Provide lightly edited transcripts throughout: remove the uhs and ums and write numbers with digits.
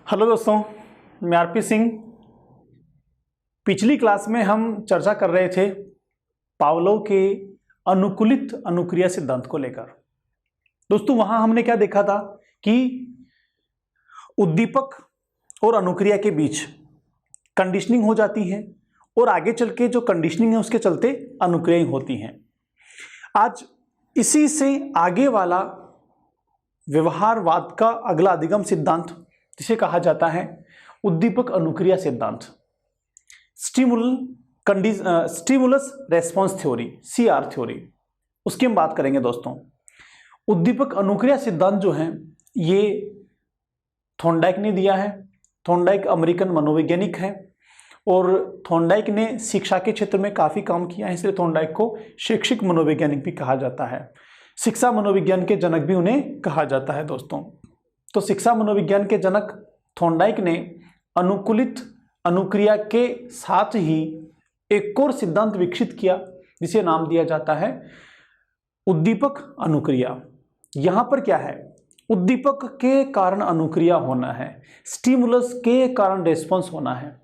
Hello दोस्तों, मैं RP Singh. पिछली क्लास में हम चर्चा कर रहे थे पावलोव के अनुकूलित अनुक्रिया सिद्धांत को लेकर। दोस्तों, वहां हमने क्या देखा था कि उद्दीपक और अनुक्रिया के बीच कंडीशनिंग हो जाती है और आगे चल के जो कंडीशनिंग है उसके चलते अनुक्रियाएं होती हैं। आज इसी से आगे वाला व्यवहारवाद का अगला अधिगम सिद्धांत, जिसे कहा जाता है उद्दीपक अनुक्रिया सिद्धांत, stimulus response theory, CR theory, उसकी हम बात करेंगे। दोस्तों, उद्दीपक अनुक्रिया सिद्धांत जो है ये थॉर्नडाइक ने दिया है। थॉर्नडाइक अमेरिकन मनोवैज्ञानिक है और थॉर्नडाइक ने शिक्षा के क्षेत्र में काफ़ी काम किया है, इसलिए थॉर्नडाइक को शैक्षिक मनोवैज्ञानिक भी कहा जाता है। शिक्षा मनोविज्ञान के जनक भी उन्हें कहा जाता है। दोस्तों, तो शिक्षा मनोविज्ञान के जनक थॉर्नडाइक ने अनुकूलित अनुक्रिया के साथ ही एक और सिद्धांत विकसित किया जिसे नाम दिया जाता है उद्दीपक अनुक्रिया। यहां पर क्या है, उद्दीपक के कारण अनुक्रिया होना है, स्टिमुलस के कारण रेस्पॉन्स होना है।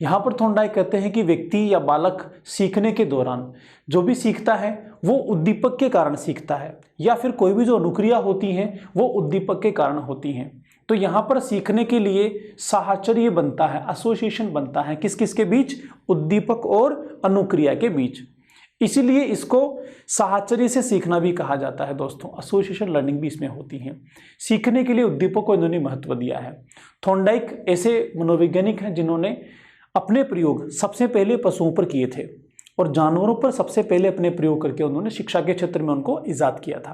यहाँ पर थॉर्नडाइक कहते हैं कि व्यक्ति या बालक सीखने के दौरान जो भी सीखता है वो उद्दीपक के कारण सीखता है, या फिर कोई भी जो अनुक्रिया होती हैं वो उद्दीपक के कारण होती हैं। तो यहाँ पर सीखने के लिए साहचर्य बनता है, एसोसिएशन बनता है, किस किस के बीच, उद्दीपक और अनुक्रिया के बीच। इसीलिए इसको साहचर्य से सीखना भी कहा जाता है। दोस्तों, एसोसिएशन लर्निंग भी इसमें होती है। सीखने के लिए उद्दीपक को इन्होंने महत्व दिया है। थॉर्नडाइक ऐसे मनोवैज्ञानिक हैं जिन्होंने अपने प्रयोग सबसे पहले पशुओं पर किए थे और जानवरों पर सबसे पहले अपने प्रयोग करके उन्होंने शिक्षा के क्षेत्र में उनको इजाद किया था।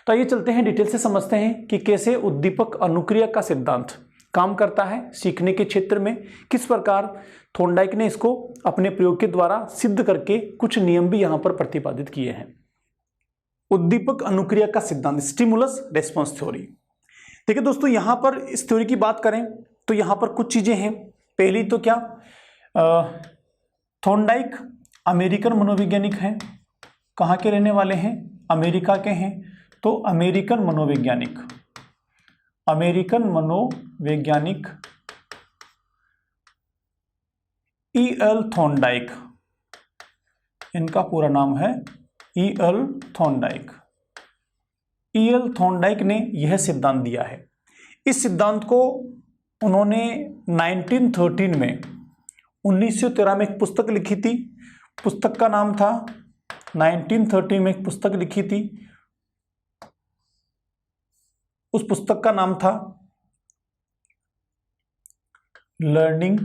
तो आइए चलते हैं, डिटेल से समझते हैं कि कैसे उद्दीपक अनुक्रिया का सिद्धांत काम करता है सीखने के क्षेत्र में, किस प्रकार थॉर्नडाइक ने इसको अपने प्रयोग के द्वारा सिद्ध करके कुछ नियम भी यहाँ पर प्रतिपादित किए हैं। उद्दीपक अनुक्रिया का सिद्धांत, स्टिमुलस रेस्पॉन्स थ्योरी। देखिए दोस्तों, यहाँ पर इस थ्योरी की बात करें तो यहाँ पर कुछ चीजें हैं। पहली तो क्या, थॉर्नडाइक अमेरिकन मनोवैज्ञानिक हैं। कहाँ के रहने वाले हैं, अमेरिका के हैं। तो अमेरिकन मनोवैज्ञानिक E.L. थॉर्नडाइक, इनका पूरा नाम है E.L. थॉर्नडाइक। E.L. थॉर्नडाइक ने यह सिद्धांत दिया है। इस सिद्धांत को उन्होंने 1913 में 1913 में एक पुस्तक लिखी थी। पुस्तक का नाम था, 1913 में एक पुस्तक लिखी थी, उस पुस्तक का नाम था लर्निंग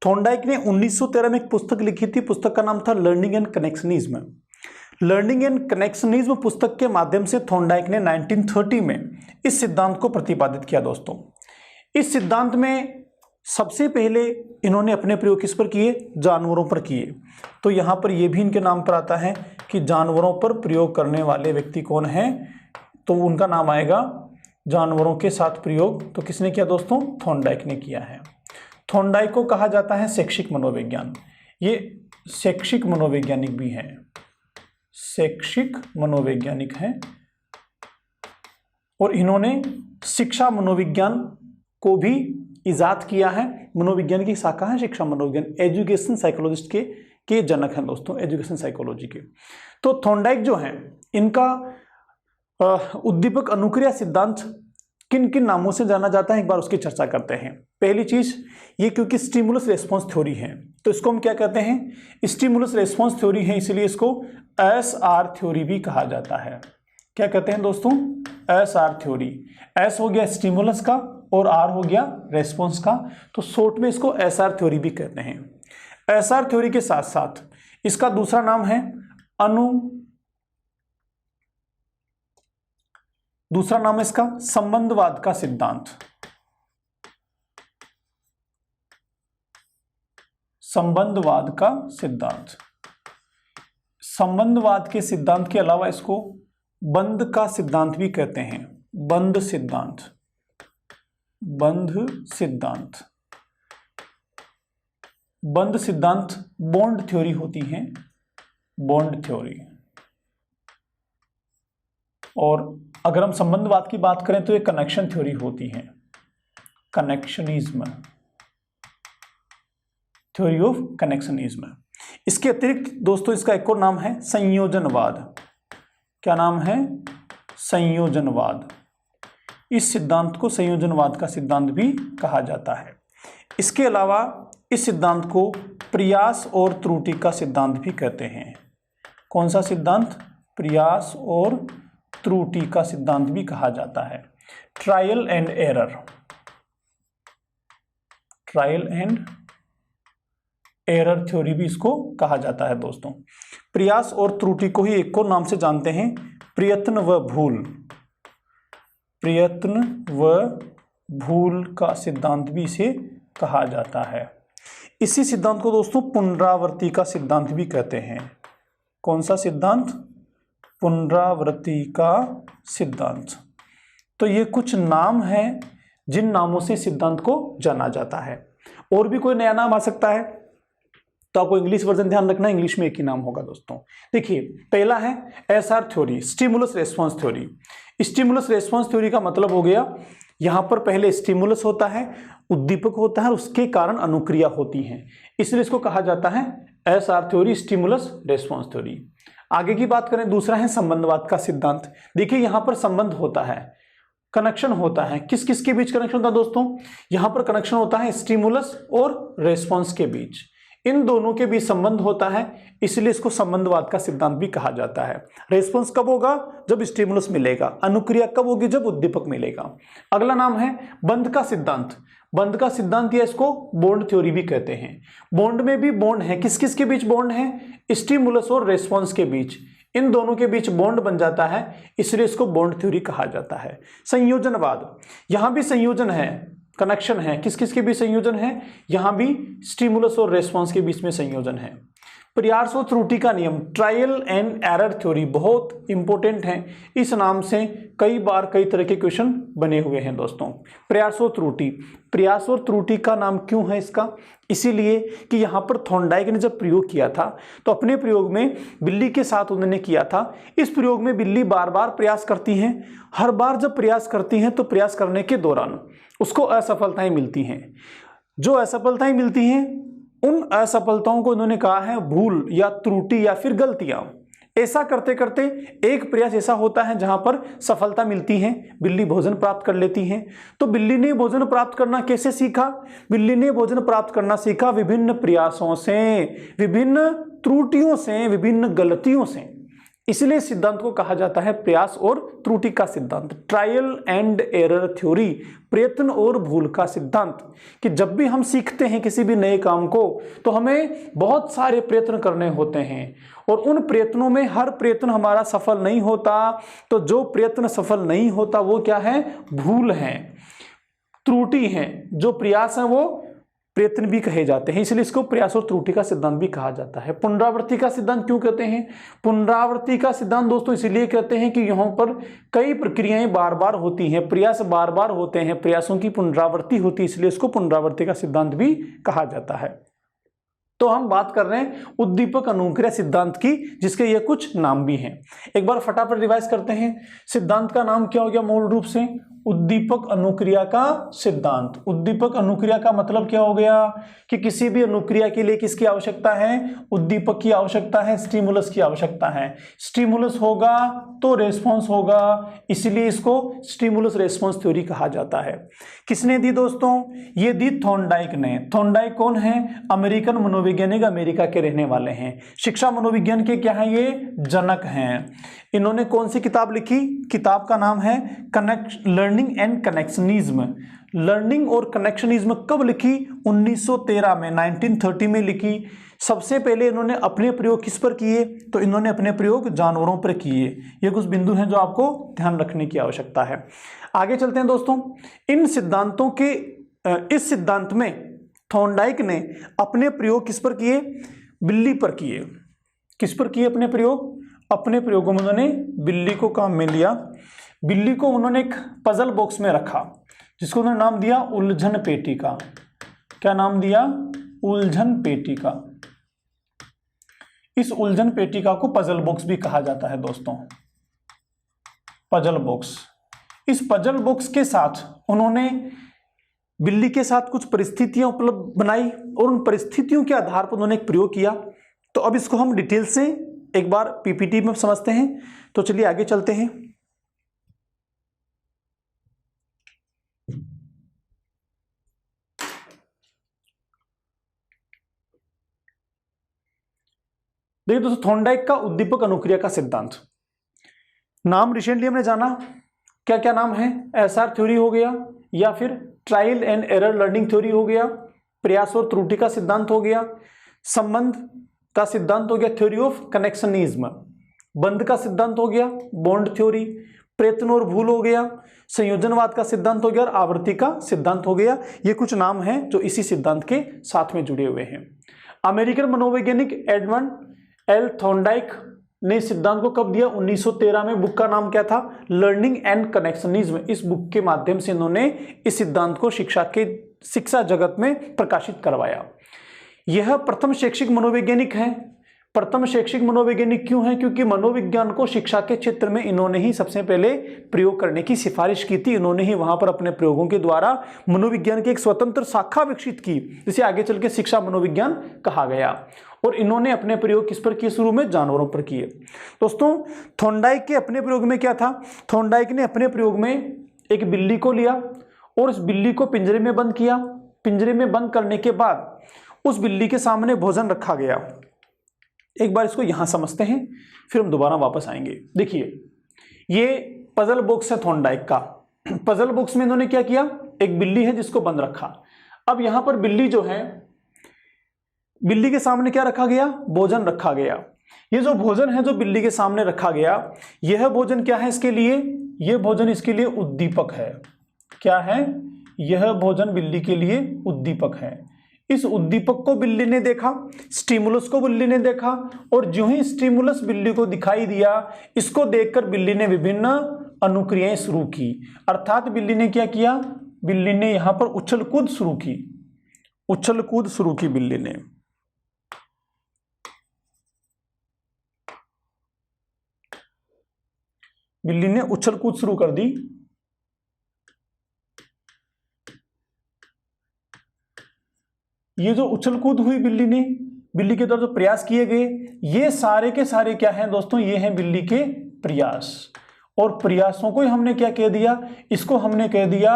थॉर्नडाइक ने 1913 में एक पुस्तक लिखी थी। पुस्तक का नाम था learning and connectionism. Learning and connectionism पुस्तक के माध्यम से थॉर्नडाइक ने 1930 में इस सिद्धांत को प्रतिपादित किया। दोस्तों, इस सिद्धांत में सबसे पहले इन्होंने अपने प्रयोग किस पर किए, जानवरों पर किए। तो यहाँ पर यह भी इनके नाम पर आता है कि जानवरों पर प्रयोग करने वाले व्यक्ति कौन है, तो उनका नाम आएगा जानवरों के साथ प्रयोग। तो किसने किया दोस्तों, थॉर्नडाइक ने किया है। थॉर्नडाइक को कहा जाता है शैक्षिक मनोविज्ञान। ये शैक्षिक मनोवैज्ञानिक भी हैं, शैक्षिक मनोवैज्ञानिक हैं, और इन्होंने शिक्षा मनोविज्ञान को भी इजाद किया है। मनोविज्ञान की शाखा है शिक्षा मनोविज्ञान, एजुकेशन साइकोलॉजिस्ट के जनक हैं दोस्तों, एजुकेशन साइकोलॉजी के। तो थॉर्नडाइक जो हैं, इनका उद्दीपक अनुक्रिया सिद्धांत किन किन नामों से जाना जाता है, एक बार उसकी चर्चा करते हैं। पहली चीज ये, क्योंकि स्टिमुलस रेस्पॉन्स थ्योरी है तो इसको हम क्या कहते हैं, स्टिमुलस रेस्पॉन्स थ्योरी है, इसलिए इसको SR थ्योरी भी कहा जाता है। क्या कहते हैं दोस्तों, SR थ्योरी। S हो गया स्टिमुलस का और R हो गया रेस्पॉन्स का, तो शॉर्ट में इसको SR थ्योरी भी कहते हैं। SR थ्योरी के साथ साथ इसका दूसरा नाम है दूसरा नाम है इसका संबंधवाद का सिद्धांत। संबंधवाद का सिद्धांत। संबंधवाद के सिद्धांत के अलावा इसको बंध का सिद्धांत भी कहते हैं। बंध सिद्धांत, बंध सिद्धांत, बंध सिद्धांत बॉन्ड थ्योरी होती है, बॉन्ड थ्योरी। और अगर हम संबंधवाद की बात करें तो ये कनेक्शन थ्योरी होती है, कनेक्शनिज्म, थ्योरी ऑफ कनेक्शनिज्म। इसके अतिरिक्त दोस्तों इसका एक और नाम है संयोजनवाद। क्या नाम है? संयोजनवाद। इस सिद्धांत को संयोजनवाद का सिद्धांत भी कहा जाता है। इसके अलावा इस सिद्धांत को प्रयास और त्रुटि का सिद्धांत भी कहते हैं। कौन सा सिद्धांत? प्रयास और त्रुटि का सिद्धांत भी कहा जाता है। Trial and error, trial and error theory भी इसको कहा जाता है दोस्तों। प्रयास और त्रुटि को ही एक और नाम से जानते हैं, प्रयत्न व भूल, प्रयत्न व भूल का सिद्धांत भी इसे कहा जाता है। इसी सिद्धांत को दोस्तों पुनरावृत्ति का सिद्धांत भी कहते हैं। कौन सा सिद्धांत? पुनरावृत्ति का सिद्धांत। तो ये कुछ नाम हैं जिन नामों से सिद्धांत को जाना जाता है। और भी कोई नया नाम आ सकता है तो आपको इंग्लिश वर्जन ध्यान रखना, इंग्लिश में एक ही नाम होगा दोस्तों। देखिए, पहला है SR theory, stimulus response theory. Stimulus response theory का मतलब हो गया, यहां पर पहले स्टिमुलस होता है, उद्दीपक होता है, उसके कारण अनुक्रिया होती है, इसलिए इसको कहा जाता है SR theory, stimulus response theory. आगे की बात करें, दूसरा है संबंधवाद का सिद्धांत। देखिए यहां पर संबंध होता है, कनेक्शन होता है। किस किस के बीच कनेक्शन होता है दोस्तों? यहां पर कनेक्शन होता है स्टिमुलस और रेस्पॉन्स के बीच, इन दोनों के बीच संबंध होता है, इसलिए इसको संबंधवाद का सिद्धांत भी कहा जाता है। रेस्पॉन्स कब होगा? जब स्टिमुलस मिलेगा। अनुक्रिया कब होगी? जब उद्दीपक मिलेगा। अगला नाम है बंध का सिद्धांत। बंध का सिद्धांत या इसको बॉन्ड थ्योरी भी कहते हैं। बॉन्ड में भी बॉन्ड है, किस किस के बीच बॉन्ड है? स्टिमुलस और रेस्पॉन्स के बीच, इन दोनों के बीच बॉन्ड बन जाता है, इसलिए इसको बॉन्ड थ्योरी कहा जाता है। संयोजनवाद, यहां भी संयोजन है, कनेक्शन है, किस किस के बीच संयोजन है? यहां भी स्टिमुलस और रेस्पॉन्स के बीच में संयोजन है। प्रयास और त्रुटि का नियम, ट्रायल एंड एरर थ्योरी, बहुत इंपॉर्टेंट है। इस नाम से कई बार कई तरह के क्वेश्चन बने हुए हैं दोस्तों। प्रयास और त्रुटि, प्रयास और त्रुटि का नाम क्यों है इसका? इसीलिए कि यहाँ पर थॉर्नडाइक ने जब प्रयोग किया था तो अपने प्रयोग में बिल्ली के साथ उन्होंने किया था। इस प्रयोग में बिल्ली बार बार प्रयास करती हैं, हर बार जब प्रयास करती हैं तो प्रयास करने के दौरान उसको असफलताएं मिलती हैं। जो असफलताएं मिलती हैं उन असफलताओं को इन्होंने कहा है भूल या त्रुटि या फिर गलतियां। ऐसा करते करते एक प्रयास ऐसा होता है जहां पर सफलता मिलती है, बिल्ली भोजन प्राप्त कर लेती है। तो बिल्ली ने भोजन प्राप्त करना कैसे सीखा? बिल्ली ने भोजन प्राप्त करना सीखा विभिन्न प्रयासों से, विभिन्न त्रुटियों से, विभिन्न गलतियों से। इसलिए सिद्धांत को कहा जाता है प्रयास और त्रुटि का सिद्धांत, ट्रायल एंड एरर थ्योरी, प्रयत्न और भूल का सिद्धांत। कि जब भी हम सीखते हैं किसी भी नए काम को तो हमें बहुत सारे प्रयत्न करने होते हैं और उन प्रयत्नों में हर प्रयत्न हमारा सफल नहीं होता। तो जो प्रयत्न सफल नहीं होता वो क्या है? भूल है, त्रुटि है। जो प्रयास है वो प्रयत्न भी कहे जाते हैं, इसलिए इसको प्रयास और त्रुटि का सिद्धांत भी कहा जाता है। पुनरावृत्ति का सिद्धांत क्यों कहते हैं? पुनरावृत्ति का सिद्धांत दोस्तों इसलिए कहते हैं कि यहाँ पर कई प्रक्रियाएं बार बार होती हैं, प्रयास बार बार होते हैं, प्रयासों की पुनरावृत्ति होती है, इसलिए इसको पुनरावृत्ति का सिद्धांत भी कहा जाता है। तो हम बात कर रहे हैं उद्दीपक अनुक्रिया सिद्धांत की, जिसके ये कुछ नाम भी हैं। एक बार फटाफट रिवाइज करते हैं। सिद्धांत का नाम क्या हो गया? मूल रूप से उद्दीपक अनुक्रिया का सिद्धांत। उद्दीपक अनुक्रिया का मतलब क्या हो गया? कि किसी भी अनुक्रिया के लिए किसकी आवश्यकता है? उद्दीपक की आवश्यकता है, स्टिमुलस की आवश्यकता है। स्टिमुलस होगा तो रेस्पॉन्स होगा, इसलिए इसको स्टिमुलस रेस्पॉन्स थ्योरी कहा जाता है। किसने दी दोस्तों? ये दी थॉर्नडाइक ने। थॉर्नडाइक कौन है? अमेरिकन मनोवैज्ञानिक, अमेरिका के रहने वाले हैं। शिक्षा मनोविज्ञान के क्या है? ये जनक हैं। इन्होंने कौन सी किताब लिखी? किताब का नाम है लर्निंग एंड कनेक्शनिज्म। लर्निंग और कनेक्शनिज्म कब लिखी? 1913 में, 1930 में लिखी। सबसे पहले इन्होंने अपने प्रयोग किस पर किए? तो इन्होंने अपने प्रयोग जानवरों पर किए। ये कुछ बिंदु हैं जो आपको ध्यान रखने की आवश्यकता है। आगे चलते हैं दोस्तों। इन सिद्धांतों के इस सिद्धांत में थॉर्नडाइक ने अपने प्रयोग किस पर किए? बिल्ली पर किए। किस पर किए अपने प्रयोग? अपने प्रयोगों में उन्होंने बिल्ली को काम में लिया। बिल्ली को उन्होंने एक पजल बॉक्स में रखा जिसको उन्होंने नाम दिया उलझन पेटी का। क्या नाम दिया? उलझन पेटी का। इस उलझन पेटिका को पजल बॉक्स भी कहा जाता है दोस्तों, पजल बॉक्स। इस पजल बॉक्स के साथ उन्होंने बिल्ली के साथ कुछ परिस्थितियां उपलब्ध बनाई और उन परिस्थितियों के आधार पर उन्होंने एक प्रयोग किया। तो अब इसको हम डिटेल से एक बार पीपीटी में समझते हैं। तो चलिए आगे चलते हैं। देखिए दोस्तों, थॉर्नडाइक का उद्दीपक अनुक्रिया का सिद्धांत, नाम रिसेंटली हमने जाना। क्या क्या नाम है? एसआर थ्योरी हो गया, या फिर trial and error learning theory हो गया, प्रयास और त्रुटि का सिद्धांत हो गया, संबंध का सिद्धांत हो गया, थ्योरी ऑफ कनेक्शनिज्म, बंध का सिद्धांत हो गया, बॉन्ड थ्योरी, प्रयत्न और भूल हो गया, संयोजनवाद का सिद्धांत हो गया और आवृत्ति का सिद्धांत हो गया। ये कुछ नाम हैं जो इसी सिद्धांत के साथ में जुड़े हुए हैं। अमेरिकन मनोवैज्ञानिक एडमंड एल थॉर्नडाइक ने सिद्धांत को कब दिया? 1913 में। बुक का नाम क्या था? Learning and connectionism. इस बुक के माध्यम से इन्होंने इस सिद्धांत को शिक्षा जगत में प्रकाशित करवाया। यह प्रथम शैक्षिक मनोवैज्ञानिक है। प्रथम शैक्षिक मनोवैज्ञानिक क्यों है? क्योंकि मनोविज्ञान को शिक्षा के क्षेत्र में इन्होंने ही सबसे पहले प्रयोग करने की सिफारिश की थी। इन्होंने ही वहां पर अपने प्रयोगों के द्वारा मनोविज्ञान की एक स्वतंत्र शाखा विकसित की, जिसे आगे चल के शिक्षा मनोविज्ञान कहा गया। और इन्होंने अपने प्रयोग किस पर किए? शुरू में जानवरों पर किए। दोस्तों, थॉर्नडाइक के अपने प्रयोग में क्या था? थॉर्नडाइक ने अपने प्रयोग में एक बिल्ली को लिया और उस बिल्ली को पिंजरे में बंद किया। पिंजरे में बंद करने के बाद उस बिल्ली के सामने भोजन रखा गया। एक बार इसको यहां समझते हैं, फिर हम दोबारा वापस आएंगे। देखिए, ये पजल बॉक्स है थॉर्नडाइक का। पजल बॉक्स में इन्होंने क्या किया? एक बिल्ली है जिसको बंद रखा। अब यहां पर बिल्ली जो है, बिल्ली के सामने क्या रखा गया? भोजन रखा गया। ये जो भोजन है जो बिल्ली के सामने रखा गया, यह भोजन क्या है इसके लिए? यह भोजन इसके लिए उद्दीपक है। क्या है? यह भोजन बिल्ली के लिए उद्दीपक है। इस उद्दीपक को बिल्ली ने देखा, स्टिमुलस को बिल्ली ने देखा, और जो ही स्टिमुलस बिल्ली को दिखाई दिया, इसको देखकर बिल्ली ने विभिन्न अनुक्रियाएं शुरू की। अर्थात बिल्ली ने क्या किया? बिल्ली ने यहां पर उछल कूद शुरू की। उछल कूद शुरू की बिल्ली ने। बिल्ली ने उछल कूद शुरू कर दी। ये जो उछल कूद हुई बिल्ली ने, बिल्ली के द्वारा जो प्रयास किए गए, ये सारे के सारे क्या हैं दोस्तों? ये हैं बिल्ली के प्रयास। और प्रयासों को हमने क्या कह दिया? इसको हमने कह दिया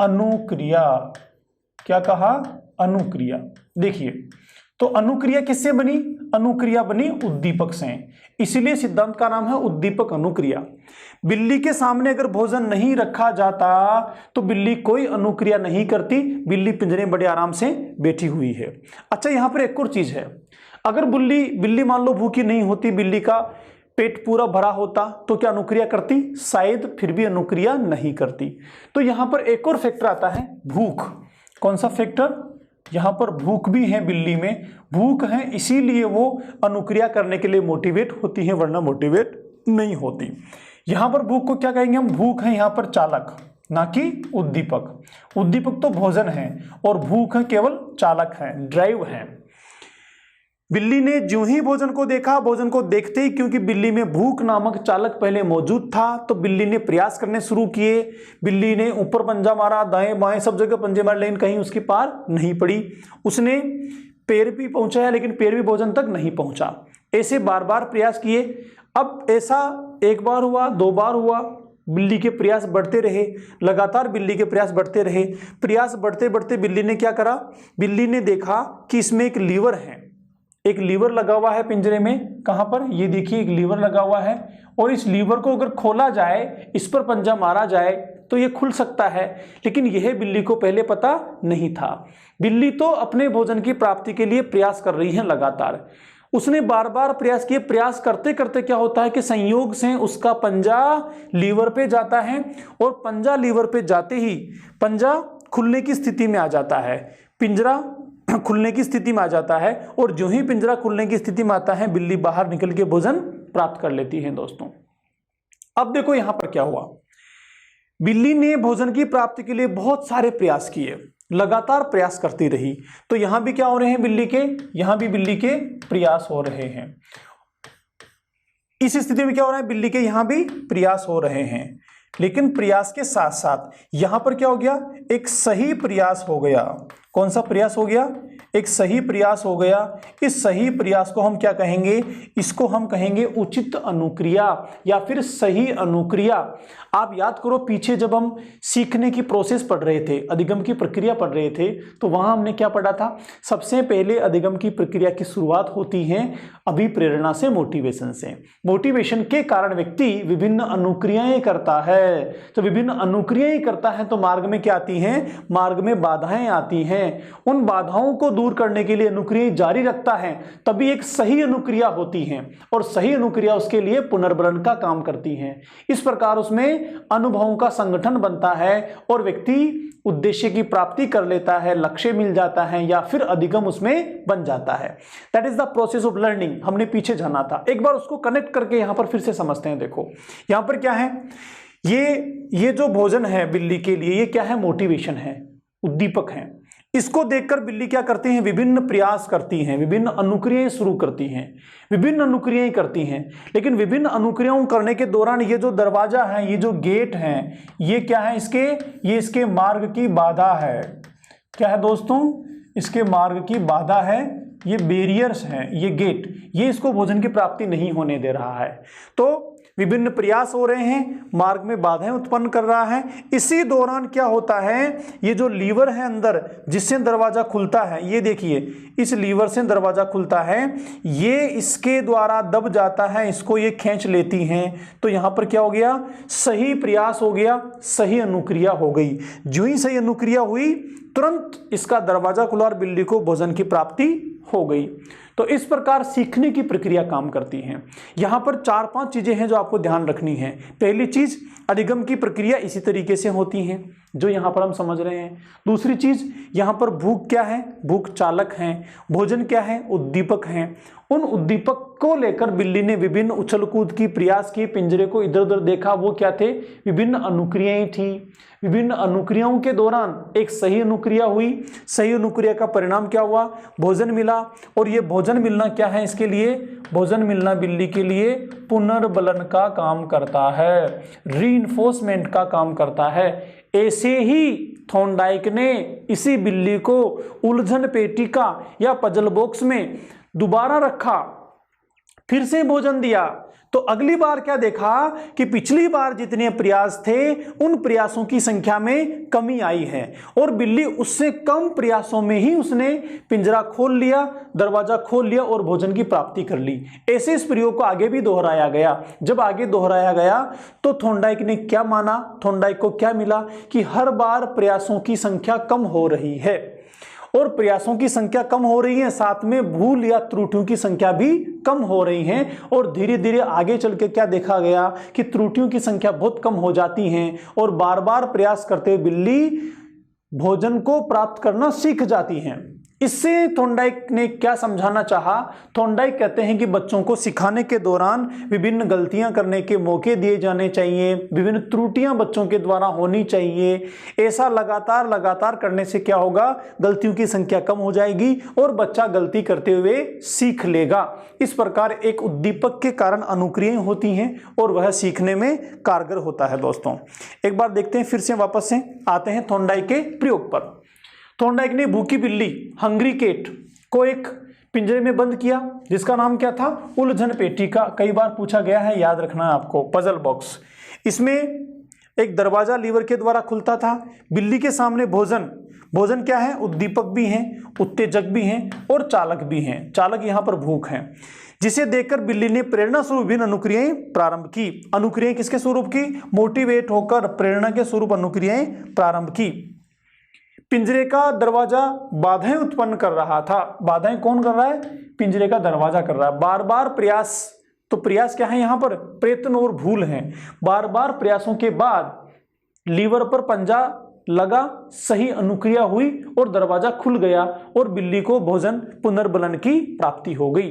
अनुक्रिया। क्या कहा? अनुक्रिया। देखिए, तो अनुक्रिया किससे बनी? अनुक्रिया बनी उद्दीपक से। इसीलिए सिद्धांत का नाम है उद्दीपक अनुक्रिया। बिल्ली के सामने अगर भोजन नहीं रखा जाता तो बिल्ली कोई अनुक्रिया नहीं करती। बिल्ली पिंजरे में बड़े आराम से बैठी हुई है। अच्छा, यहां पर एक और चीज है। अगर बिल्ली मान लो भूखी नहीं होती, बिल्ली का पेट पूरा भरा होता, तो क्या अनुक्रिया करती? शायद फिर भी अनुक्रिया नहीं करती। तो यहां पर एक और फैक्टर आता है, भूख। कौन सा फैक्टर? यहां पर भूख भी है। बिल्ली में भूख है, इसीलिए वो अनुक्रिया करने के लिए मोटिवेट होती है, वरना मोटिवेट नहीं होती। यहां पर भूख को क्या कहेंगे हम? भूख है यहां पर चालक, ना कि उद्दीपक। उद्दीपक तो भोजन है और भूख है केवल चालक है, ड्राइव है। बिल्ली ने जो ही भोजन को देखा, भोजन को देखते ही क्योंकि बिल्ली में भूख नामक चालक पहले मौजूद था, तो बिल्ली ने प्रयास करने शुरू किए। बिल्ली ने ऊपर पंजा मारा, दाएं बाएं सब जगह पंजे मारे, लेकिन कहीं उसकी पार नहीं पड़ी। उसने पैर भी पहुंचाया, लेकिन पैर भी भोजन तक नहीं पहुंचा। ऐसे बार बार प्रयास किए। अब ऐसा एक बार हुआ, दो बार हुआ, बिल्ली के प्रयास बढ़ते रहे, लगातार बिल्ली के प्रयास बढ़ते रहे। प्रयास बढ़ते बढ़ते बिल्ली ने क्या करा? बिल्ली ने देखा कि इसमें एक लीवर है। एक लीवर लगा हुआ है पिंजरे में। कहां पर? ये देखिए, एक लीवर लगा हुआ है, और इस लीवर को अगर खोला जाए, इस पर पंजा मारा जाए, तो ये खुल सकता है। लेकिन यह बिल्ली को पहले पता नहीं था। बिल्ली तो अपने भोजन की प्राप्ति के लिए प्रयास कर रही है लगातार। उसने बार बार प्रयास किए। प्रयास करते करते क्या होता है कि संयोग से उसका पंजा लीवर पे जाता है, और पंजा लीवर पे जाते ही पंजा खुलने की स्थिति में आ जाता है, पिंजरा खुलने की स्थिति में आ जाता है। और जो ही पिंजरा खुलने की स्थिति में आता है, बिल्ली बाहर निकल के भोजन प्राप्त कर लेती है दोस्तों। अब देखो यहां पर क्या हुआ, बिल्ली ने भोजन की प्राप्ति के लिए बहुत सारे प्रयास किए, लगातार प्रयास करती रही। तो यहां भी क्या हो रहे हैं बिल्ली के, यहां भी बिल्ली के प्रयास हो रहे हैं। इस स्थिति में क्या हो रहा है, बिल्ली के यहां भी प्रयास हो रहे हैं, लेकिन प्रयास के साथ साथ यहां पर क्या हो गया, एक सही प्रयास हो गया। कौन सा प्रयास हो गया, एक सही प्रयास हो गया। इस सही प्रयास को हम क्या कहेंगे, इसको हम कहेंगे उचित अनुक्रिया या फिर सही अनुक्रिया। आप याद करो पीछे जब हम सीखने की प्रोसेस पढ़ रहे थे, अधिगम की प्रक्रिया पढ़ रहे थे, तो वहां हमने क्या पढ़ा था, सबसे पहले अधिगम की प्रक्रिया की शुरुआत होती है अभिप्रेरणा से, मोटिवेशन से। मोटिवेशन के कारण व्यक्ति विभिन्न अनुक्रियाएं करता है। तो विभिन्न अनुक्रियाएं करता है तो मार्ग में क्या आती हैं, मार्ग में बाधाएं आती हैं। उन बाधाओं को दूर करने के लिए अनुक्रिया जारी रखता है, तभी एक सही अनुक्रिया होती है, और सही अनुक्रिया उसके लिए पुनर्बलन का काम करती है। इस प्रकार उसमें अनुभवों का संगठन बनता है और व्यक्ति उद्देश्य की प्राप्ति कर लेता है, लक्ष्य मिल जाता है या फिर अधिगम उसमें बन जाता है। That is the process of learning. हमने पीछे जाना था, एक बार उसको कनेक्ट करके यहां पर फिर से समझते हैं। देखो यहां पर क्या है, ये जो भोजन है बिल्ली के लिए, ये क्या है, मोटिवेशन है, उद्दीपक है। इसको देखकर बिल्ली क्या करती हैं, विभिन्न प्रयास करती हैं, विभिन्न अनुक्रियाएं शुरू करती हैं, विभिन्न अनुक्रियाएं करती हैं। लेकिन विभिन्न अनुक्रियाओं करने के दौरान ये जो दरवाजा है, ये जो गेट है, ये क्या है, ये इसके मार्ग की बाधा है। क्या है दोस्तों, इसके मार्ग की बाधा है, ये बैरियर्स हैं, ये गेट, ये इसको भोजन की प्राप्ति नहीं होने दे रहा है। तो विभिन्न प्रयास हो रहे हैं, मार्ग में बाधाएं उत्पन्न कर रहा है। इसी दौरान क्या होता है, ये जो लीवर है अंदर जिससे दरवाजा खुलता है, ये देखिए इस लीवर से दरवाजा खुलता है, ये इसके द्वारा दब जाता है, इसको ये खींच लेती हैं। तो यहां पर क्या हो गया, सही प्रयास हो गया, सही अनुक्रिया हो गई। जो ही सही अनुक्रिया हुई तुरंत इसका दरवाजा खुला और बिल्ली को भोजन की प्राप्ति हो गई। तो इस प्रकार सीखने की प्रक्रिया काम करती है। यहां पर 4-5 चीजें हैं जो आपको ध्यान रखनी है। पहली चीज, अधिगम की प्रक्रिया इसी तरीके से होती है जो यहां पर हम समझ रहे हैं। दूसरी चीज, यहां पर भूख क्या है, भूख चालक है, भोजन क्या है, उद्दीपक है। उन उद्दीपक को लेकर बिल्ली ने विभिन्न उछल कूद की प्रयास किए, पिंजरे को इधर उधर देखा, वो क्या थे, विभिन्न अनुक्रियाएं थी। विभिन्न अनुक्रियाओं के दौरान एक सही अनुक्रिया हुई, सही अनुक्रिया का परिणाम क्या हुआ, भोजन मिला। और ये भोजन मिलना क्या है, इसके लिए भोजन मिलना बिल्ली के लिए पुनर्बलन का काम करता है, रीइंफोर्समेंट का काम करता है। ऐसे ही थॉर्नडाइक ने इसी बिल्ली को उलझन पेटिका या पजल बॉक्स में दोबारा रखा, फिर से भोजन दिया। तो अगली बार क्या देखा कि पिछली बार जितने प्रयास थे उन प्रयासों की संख्या में कमी आई है, और बिल्ली उससे कम प्रयासों में ही उसने पिंजरा खोल लिया, दरवाजा खोल लिया और भोजन की प्राप्ति कर ली। ऐसे इस प्रयोग को आगे भी दोहराया गया। जब आगे दोहराया गया तो थॉर्नडाइक ने क्या माना, थॉर्नडाइक को क्या मिला कि हर बार प्रयासों की संख्या कम हो रही है, और प्रयासों की संख्या कम हो रही है, साथ में भूल या त्रुटियों की संख्या भी कम हो रही है। और धीरे धीरे आगे चल के क्या देखा गया कि त्रुटियों की संख्या बहुत कम हो जाती हैं, और बार बार प्रयास करते हुए बिल्ली भोजन को प्राप्त करना सीख जाती हैं। इससे थॉर्नडाइक ने क्या समझाना चाहा, थॉर्नडाइक कहते हैं कि बच्चों को सिखाने के दौरान विभिन्न गलतियां करने के मौके दिए जाने चाहिए, विभिन्न त्रुटियां बच्चों के द्वारा होनी चाहिए। ऐसा लगातार करने से क्या होगा, गलतियों की संख्या कम हो जाएगी और बच्चा गलती करते हुए सीख लेगा। इस प्रकार एक उद्दीपक के कारण अनुक्रियाएं होती हैं और वह सीखने में कारगर होता है। दोस्तों एक बार देखते हैं, फिर से वापस से आते हैं थॉर्नडाइक के प्रयोग पर। थॉर्नडाइक ने भूखी बिल्ली, हंग्री कैट, को एक पिंजरे में बंद किया जिसका नाम क्या था, उलझन पेटिका। कई बार पूछा गया है, याद रखना है आपको, पजल बॉक्स। इसमें एक दरवाजा लीवर के द्वारा खुलता था। बिल्ली के सामने भोजन क्या है, उद्दीपक भी हैं, उत्तेजक भी हैं और चालक भी हैं। चालक यहाँ पर भूख है, जिसे देखकर बिल्ली ने प्रेरणा स्वरूप विभिन्न अनुक्रियाएं प्रारंभ की। अनुक्रियाएं किसके स्वरूप की, मोटिवेट होकर प्रेरणा के स्वरूप अनुक्रियाएं प्रारंभ की। पिंजरे का दरवाजा बाधाएं उत्पन्न कर रहा था। बाधाएं कौन कर रहा है, पिंजरे का दरवाजा कर रहा है। बार बार प्रयास, तो प्रयास क्या है यहाँ पर, प्रयत्न और भूल है। बार बार प्रयासों के बाद लीवर पर पंजा लगा, सही अनुक्रिया हुई और दरवाजा खुल गया और बिल्ली को भोजन पुनर्बलन की प्राप्ति हो गई।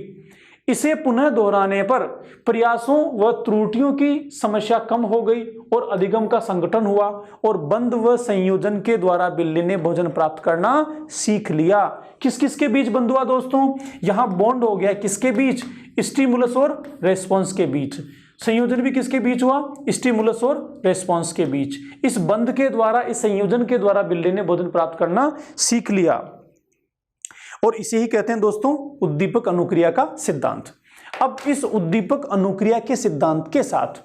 इसे पुनः दोहराने पर प्रयासों व त्रुटियों की समस्या कम हो गई और अधिगम का संगठन हुआ और बंध व संयोजन के द्वारा बिल्ली ने भोजन प्राप्त करना सीख लिया। किस किस के बीच बंध हुआ दोस्तों? यहां बॉन्ड हो गया किसके बीच? स्टिमुलस और रेस्पॉन्स के बीच। संयोजन भी किसके बीच हुआ? स्टिमुलस और रेस्पॉन्स के बीच। इस बंध के द्वारा, इस संयोजन के द्वारा बिल्ली ने भोजन प्राप्त करना सीख लिया और इसे ही कहते हैं दोस्तों उद्दीपक अनुक्रिया का सिद्धांत। अब इस उद्दीपक अनुक्रिया के सिद्धांत के साथ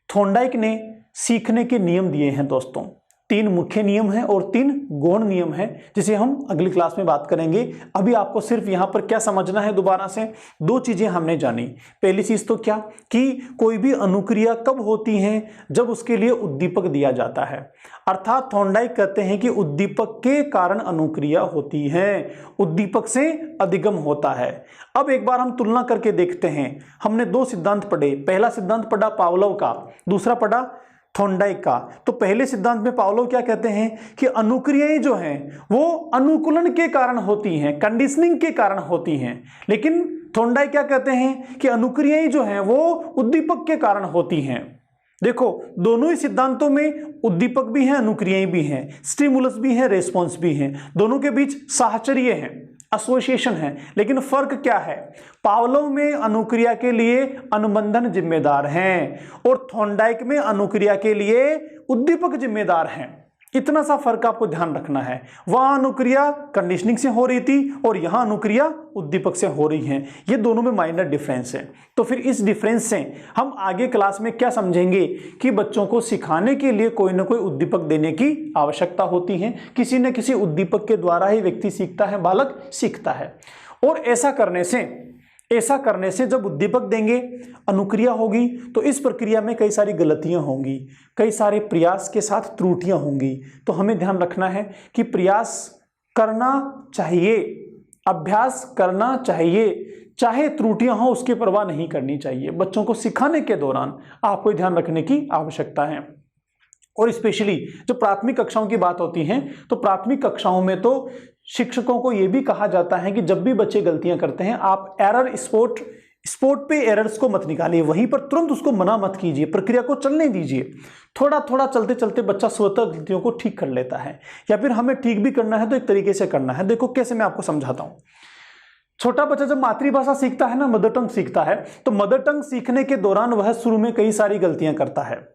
थॉर्नडाइक ने सीखने के नियम दिए हैं दोस्तों। 3 मुख्य नियम हैं और 3 गौण नियम हैं, जिसे हम अगली क्लास में बात करेंगे। अभी आपको सिर्फ यहां पर क्या समझना है, दोबारा से 2 चीजें हमने जानी। पहली चीज तो क्या कि कोई भी अनुक्रिया कब होती है? जब उसके लिए उद्दीपक दिया जाता है। अर्थात थॉर्नडाइक कहते हैं कि उद्दीपक के कारण अनुक्रिया होती है, उद्दीपक से अधिगम होता है। अब एक बार हम तुलना करके देखते हैं। हमने 2 सिद्धांत पढ़े। पहला सिद्धांत पढ़ा पावलोव का, दूसरा पढ़ा थॉर्नडाइक का। तो पहले सिद्धांत में पावलोव क्या कहते हैं कि अनुक्रियाएं जो हैं वो अनुकूलन के कारण होती हैं, कंडीशनिंग के कारण होती हैं। लेकिन थॉर्नडाइक क्या कहते हैं कि अनुक्रियाएं जो हैं वो उद्दीपक के कारण होती हैं। देखो, दोनों ही सिद्धांतों में उद्दीपक भी हैं, अनुक्रियाएं भी हैं, स्टिमुलस भी है, रेस्पॉन्स भी है। दोनों के बीच साहचर्य है, एसोसिएशन है। लेकिन फर्क क्या है? पावलोव में अनुक्रिया के लिए अनुबंधन जिम्मेदार हैं और थॉर्नडाइक में अनुक्रिया के लिए उद्दीपक जिम्मेदार हैं। इतना सा फर्क आपको ध्यान रखना है। वहां अनुक्रिया कंडीशनिंग से हो रही थी और यहां अनुक्रिया उद्दीपक से हो रही है। ये दोनों में माइनर डिफरेंस है। तो फिर इस डिफरेंस से हम आगे क्लास में क्या समझेंगे कि बच्चों को सिखाने के लिए कोई ना कोई उद्दीपक देने की आवश्यकता होती है। किसी न किसी उद्दीपक के द्वारा ही व्यक्ति सीखता है, बालक सीखता है। और ऐसा करने से जब उद्दीपक देंगे, अनुक्रिया होगी, तो इस प्रक्रिया में कई सारी गलतियां होंगी, कई सारे प्रयास के साथ त्रुटियां होंगी। तो हमें ध्यान रखना है कि प्रयास करना चाहिए, अभ्यास करना चाहिए, चाहे त्रुटियां हो उसकी परवाह नहीं करनी चाहिए। बच्चों को सिखाने के दौरान आपको ध्यान रखने की आवश्यकता है। और स्पेशली जब प्राथमिक कक्षाओं की बात होती है तो प्राथमिक कक्षाओं में तो शिक्षकों को यह भी कहा जाता है कि जब भी बच्चे गलतियां करते हैं, आप एरर स्पॉट पे एरर्स को मत निकालिए, वहीं पर तुरंत उसको मना मत कीजिए, प्रक्रिया को चलने दीजिए। थोड़ा थोड़ा चलते चलते बच्चा स्वतः गलतियों को ठीक कर लेता है। या फिर हमें ठीक भी करना है तो एक तरीके से करना है। देखो कैसे, मैं आपको समझाता हूं। छोटा बच्चा जब मातृभाषा सीखता है ना, मदर टंग सीखता है, तो मदर टंग सीखने के दौरान वह शुरू में कई सारी गलतियां करता है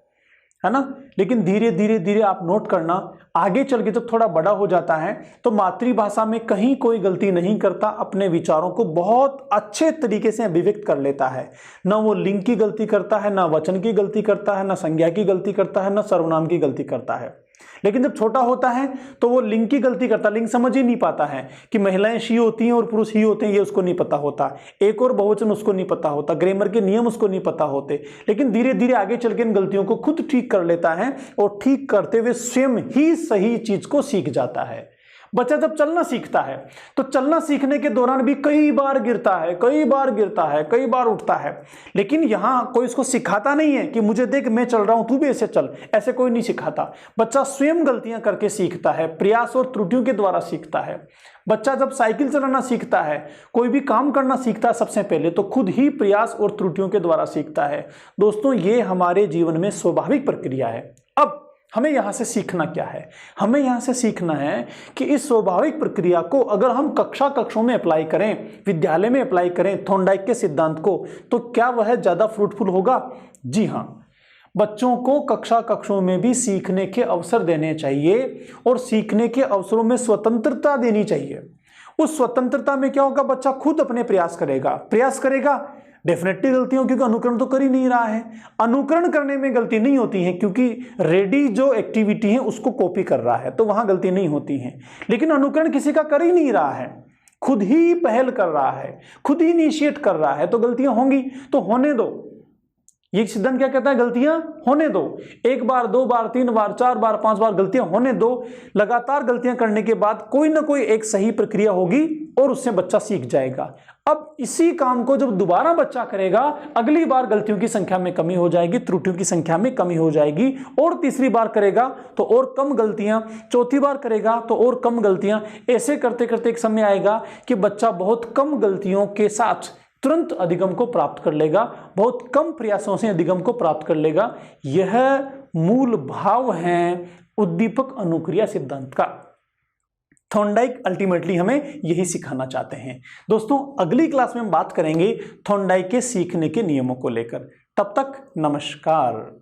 ना। लेकिन धीरे धीरे धीरे आप नोट करना, आगे चल के जब थोड़ा बड़ा हो जाता है तो मातृभाषा में कहीं कोई गलती नहीं करता, अपने विचारों को बहुत अच्छे तरीके से अभिव्यक्त कर लेता है। ना वो लिंग की गलती करता है, ना वचन की गलती करता है, ना संज्ञा की गलती करता है, ना सर्वनाम की गलती करता है। लेकिन जब छोटा होता है तो वो लिंग की गलती करता है, लिंग समझ ही नहीं पाता है कि महिलाएं शी होती हैं और पुरुष ही होते हैं, ये उसको नहीं पता होता। एक और बहुवचन उसको नहीं पता होता, ग्रामर के नियम उसको नहीं पता होते। लेकिन धीरे धीरे आगे चल के इन गलतियों को खुद ठीक कर लेता है और ठीक करते हुए स्वयं ही सही चीज को सीख जाता है। बच्चा जब चलना सीखता है तो चलना सीखने के दौरान भी कई बार गिरता है, कई बार उठता है। लेकिन यहां कोई उसको सिखाता नहीं है कि मुझे देख मैं चल रहा हूं, तू भी ऐसे चल, ऐसे कोई नहीं सिखाता। बच्चा स्वयं गलतियां करके सीखता है, प्रयास और त्रुटियों के द्वारा सीखता है। बच्चा जब साइकिल चलाना सीखता है, कोई भी काम करना सीखता है, सबसे पहले तो खुद ही प्रयास और त्रुटियों के द्वारा सीखता है। दोस्तों, ये हमारे जीवन में स्वाभाविक प्रक्रिया है। अब हमें यहां से सीखना क्या है? हमें यहां से सीखना है कि इस स्वाभाविक प्रक्रिया को अगर हम कक्षाओं में अप्लाई करें, विद्यालय में अप्लाई करें थॉर्नडाइक के सिद्धांत को, तो क्या वह ज्यादा फ्रूटफुल होगा? जी हां, बच्चों को कक्षाओं में भी सीखने के अवसर देने चाहिए और सीखने के अवसरों में स्वतंत्रता देनी चाहिए। उस स्वतंत्रता में क्या होगा? बच्चा खुद अपने प्रयास करेगा। डेफिनेटली गलती हो, क्योंकि अनुकरण तो कर ही नहीं रहा है। अनुकरण करने में गलती नहीं होती है क्योंकि रेडी जो एक्टिविटी है उसको कॉपी कर रहा है, तो वहां गलती नहीं होती है। लेकिन अनुकरण किसी का कर ही नहीं रहा है, खुद ही पहल कर रहा है, खुद ही इनिशिएट कर रहा है, तो गलतियां होंगी, तो होने दो। ये सिद्धांत क्या कहता है? गलतियां होने दो। 1 बार, 2 बार, 3 बार, 4 बार, 5 बार गलतियां होने दो। लगातार गलतियां करने के बाद कोई ना कोई एक सही प्रक्रिया होगी और उससे बच्चा सीख जाएगा। अब इसी काम को जब दोबारा बच्चा करेगा, अगली बार गलतियों की संख्या में कमी हो जाएगी, त्रुटियों की संख्या में कमी हो जाएगी, और तीसरी बार करेगा तो और कम गलतियां, चौथी बार करेगा तो और कम गलतियां। ऐसे करते करते एक समय आएगा कि बच्चा बहुत कम गलतियों के साथ तुरंत अधिगम को प्राप्त कर लेगा, बहुत कम प्रयासों से अधिगम को प्राप्त कर लेगा। यह मूल भाव है उद्दीपक अनुक्रिया सिद्धांत का। थॉर्नडाइक अल्टीमेटली हमें यही सिखाना चाहते हैं। दोस्तों अगली क्लास में हम बात करेंगे थॉर्नडाइक के सीखने के नियमों को लेकर। तब तक नमस्कार।